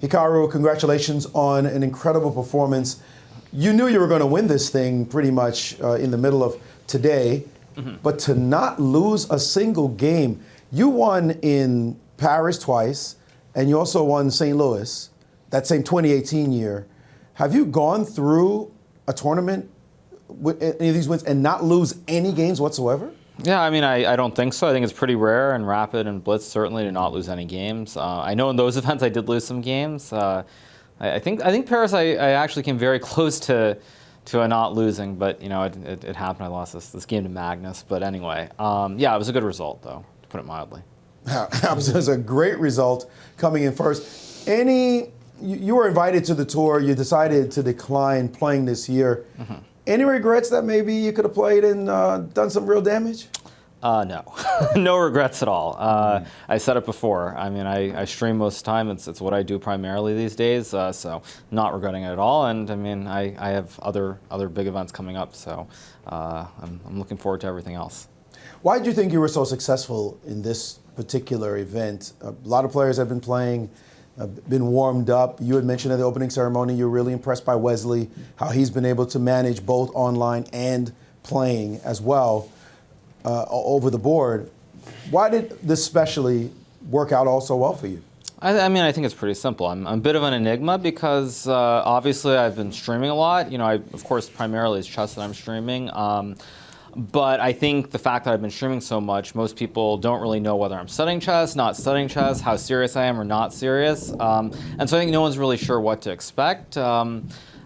Hikaru, congratulations on an incredible performance. You knew you were going to win this thing pretty much in the middle of today, but to not lose a single game. You won in Paris twice, and you also won St. Louis, that same 2018 year. Have you gone through a tournament with any of these wins and not lose any games whatsoever? Yeah, I mean, I don't think so. I think it's pretty rare in Rapid and Blitz, certainly, to not lose any games. I know in those events I did lose some games. I think Paris, I actually came very close to a not losing, but it happened. I lost this game to Magnus. But anyway, yeah, it was a good result, though, to put it mildly. It was a great result coming in first. You were invited to the tour. You decided to decline playing this year. Any regrets that maybe you could have played and done some real damage? No, no regrets at all. I said it before. I mean, I stream most of the time. It's what I do primarily these days. So not regretting it at all. And I mean, I have other big events coming up. So I'm looking forward to everything else. Why did you think you were so successful in this particular event? A lot of players have been playing, been warmed up. You had mentioned at the opening ceremony you were really impressed by Wesley, how he's been able to manage both online and playing as well over the board. Why did this specially work out all so well for you? I mean, I think it's pretty simple. I'm a bit of an enigma because obviously I've been streaming a lot. Of course, primarily it's chess that I'm streaming. But I think the fact that I've been streaming so much, most people don't really know whether I'm studying chess, not studying chess, how serious I am or not serious. And so I think no one's really sure what to expect.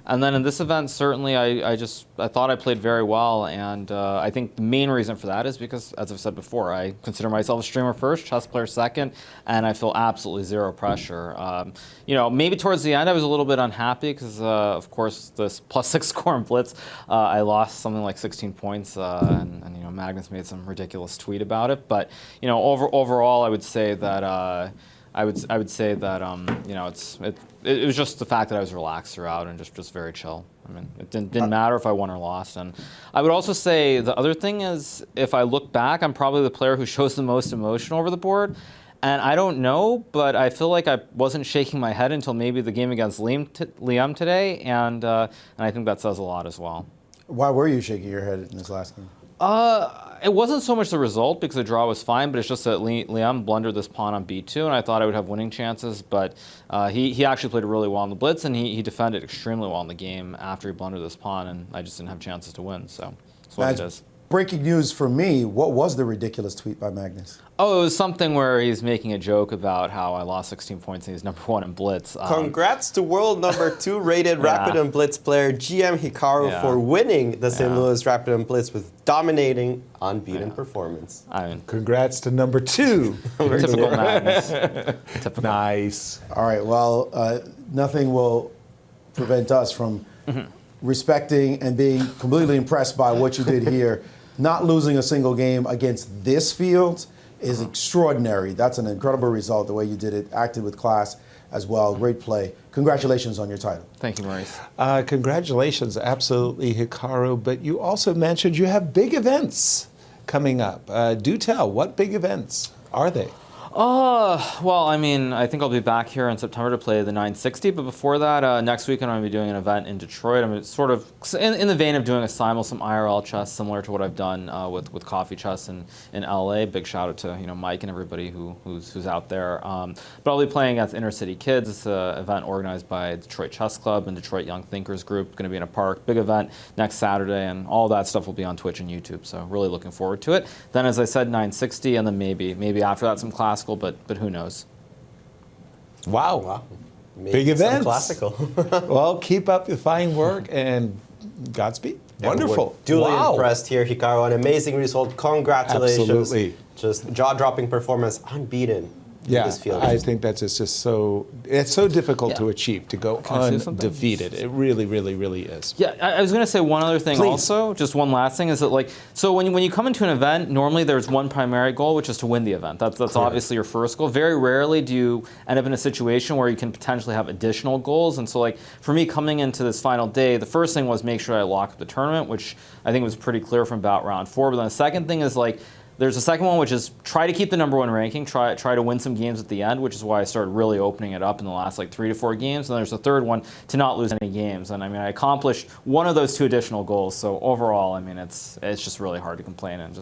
And then in this event, certainly I thought I played very well. And I think the main reason for that is because, as I've said before, I consider myself a streamer first, chess player second, and I feel absolutely zero pressure. Maybe towards the end I was a little bit unhappy because, of course, this +6 score in Blitz, I lost something like 16 points, and Magnus made some ridiculous tweet about it. But overall, I would say that. I would say that it was just the fact that I was relaxed throughout and just very chill. I mean, it didn't matter if I won or lost. And I would also say the other thing is, if I look back, I'm probably the player who shows the most emotion over the board. And I don't know, but I feel like I wasn't shaking my head until maybe the game against Liam today, and I think that says a lot as well. Why were you shaking your head in this last game? It wasn't so much the result because the draw was fine, but it's just that Liam blundered this pawn on b2, and I thought I would have winning chances, but he actually played really well in the Blitz, and he defended extremely well in the game after he blundered this pawn, and I just didn't have chances to win, so that's what it is. Breaking news for me, what was the ridiculous tweet by Magnus? Oh, it was something where he's making a joke about how I lost 16 points and he's #1 in Blitz. Congrats to world #2 rated Rapid and Blitz player GM Hikaru for winning the St. Louis Rapid and Blitz with dominating, unbeaten performance. I mean, congrats to #2. Typical Magnus. Nice. All right, well, nothing will prevent us from respecting and being completely impressed by what you did here. Not losing a single game against this field is extraordinary. That's an incredible result, the way you did it, acted with class as well. Great play. Congratulations on your title. Thank you, Maurice. Congratulations, absolutely, Hikaru. But you also mentioned you have big events coming up. Do tell, what big events are they? Well, I mean, I think I'll be back here in September to play the 960, but before that, next week I'm going to be doing an event in Detroit. I'm sort of in the vein of doing some IRL chess, similar to what I've done with Coffee Chess in LA. Big shout out to Mike and everybody who's out there. But I'll be playing at Inner City Kids. It's an event organized by Detroit Chess Club and Detroit Young Thinkers Group. Going to be in a park, big event next Saturday, and all that stuff will be on Twitch and YouTube. So really looking forward to it. Then, as I said, 960, and then maybe after that some classical. But who knows? Wow. Maybe big events. Classical. Well, keep up the fine work and Godspeed. Wonderful. Duly impressed here, Hikaru. An amazing result. Congratulations. Absolutely. Just jaw-dropping performance, unbeaten. Yeah, this field. I think that's just so, it's so difficult to achieve, to go undefeated. It really, really, really is. Yeah, I was going to say one other thing also, just one last thing, is that so when you come into an event, normally there's one primary goal, which is to win the event. That's obviously your first goal. Very rarely do you end up in a situation where you can potentially have additional goals. And so for me coming into this final day, the first thing was make sure I lock up the tournament, which I think was pretty clear from about round 4. But then the second thing is There's a second one, which is try to keep the #1 ranking, try to win some games at the end, which is why I started really opening it up in the last like 3 to 4 games. And there's a third one, to not lose any games. And I mean, I accomplished one of those 2 additional goals. So overall, I mean, it's just really hard to complain, and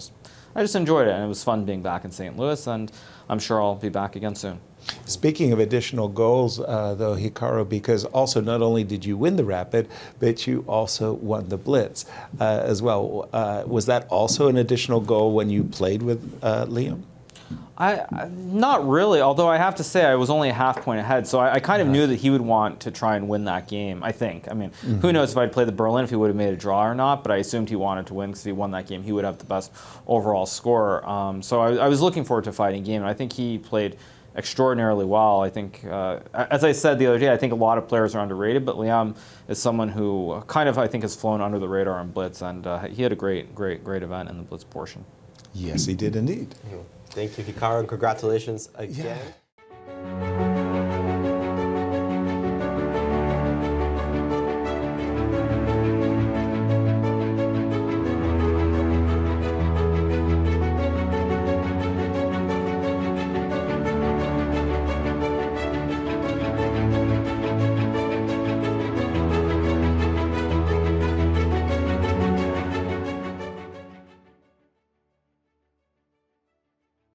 I just enjoyed it, and it was fun being back in St. Louis, and I'm sure I'll be back again soon. Speaking of additional goals, though, Hikaru, because also not only did you win the Rapid, but you also won the Blitz as well. Was that also an additional goal when you played with Liam? Not really, although I have to say I was only a half point ahead, so I kind of knew that he would want to try and win that game, I think. I mean, who knows if I'd played the Berlin, if he would have made a draw or not, but I assumed he wanted to win because if he won that game, he would have the best overall score. So I was looking forward to a fighting game, and I think he played extraordinarily well. I think, as I said the other day, I think a lot of players are underrated, but Liam is someone who kind of, I think, has flown under the radar on Blitz, and he had a great event in the Blitz portion. Yes, he did indeed. Thank you, Hikaru, and congratulations again. Yeah.